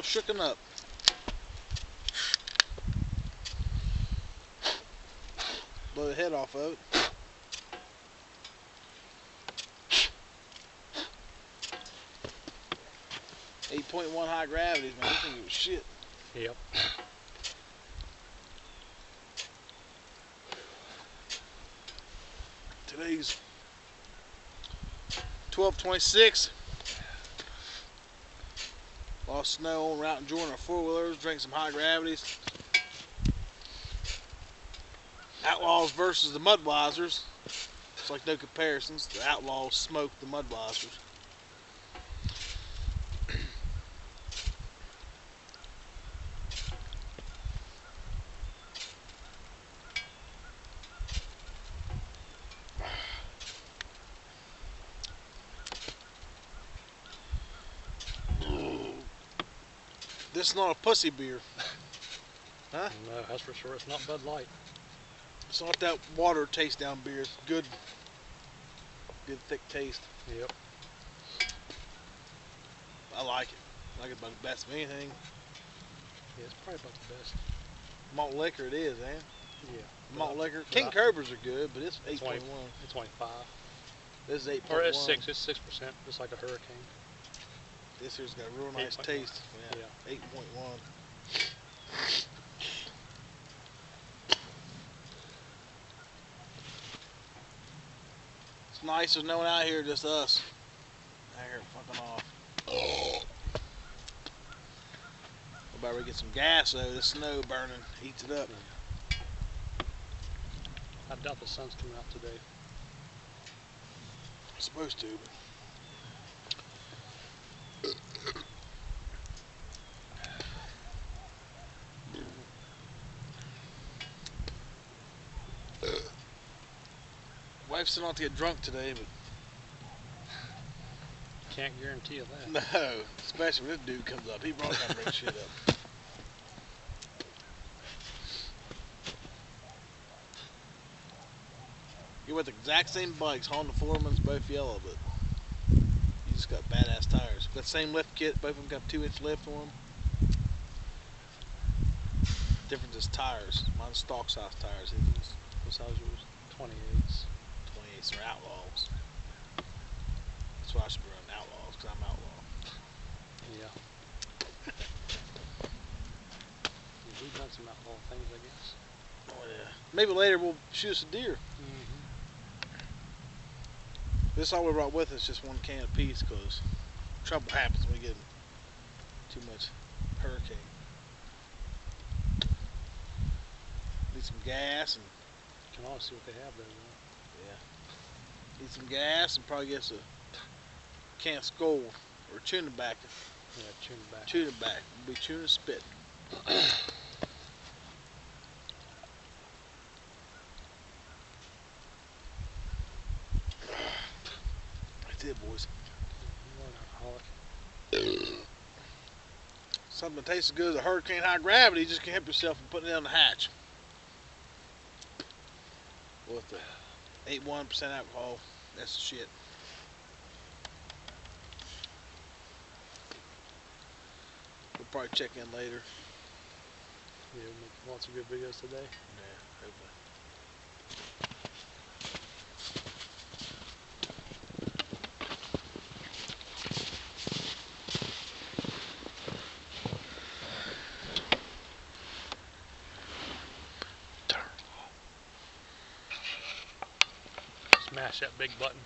shooken up. Blow the head off of it. .1 high gravity, man. This thing was shit. Yep. Today's 12/26. Lost snow on route, enjoying our four-wheelers, drank some high gravities. Outlaws versus the Mudwisers. It's like no comparisons. The Outlaws smoked the Mudwisers. This is not a pussy beer. Huh? No, that's for sure. It's not Bud Light. It's not that water taste down beer. It's good thick taste. Yep. I like it. I like it about the best of anything. Yeah, it's probably about the best. Malt liquor it is, man. Yeah. Malt liquor. King Cobras are good, but it's 8.1. It's only 5. This is 8.1. Or it's 6. It's 6%, just like a Hurricane. This here's got a real nice 8.1. taste. Yeah. 8.1. It's nice there's no one out here, just us. Out here fucking off. About to get some gas though. The snow burning heats it up. I doubt the sun's coming out today. It's supposed to. Wife said not to get drunk today, but Can't guarantee you that. no, especially when this dude comes up. He probably gonna bring shit up. You with the exact same bikes, Honda Foreman's, both yellow, but you just got badass tires. Got the same lift kit, both of them got 2-inch lift on them. Difference is tires. Mine's stock size tires. What size is yours? 28s. 28s are Outlaws. That's why I should be running Outlaws, because I'm Outlaw. Yeah. We've done some outlaw things, I guess. Oh yeah. Maybe later we'll shoot us a deer. This all we brought with us, just one can apiece, because trouble happens when we get too much hurricane. Need some gas and You can always see what they have there, though. yeah. Need some gas and probably get us a can of Skull or tuna back. Yeah, tune back. Tuna back. We'll be tuna spit. That's it, boys. You're an alcoholic. Something that tastes as good as a Hurricane high gravity, you just can't help yourself from putting it on the hatch. With the 8.1% alcohol, that's the shit. We'll probably check in later. Yeah, we'll make lots of good videos today. Yeah, hopefully. Smash that big button.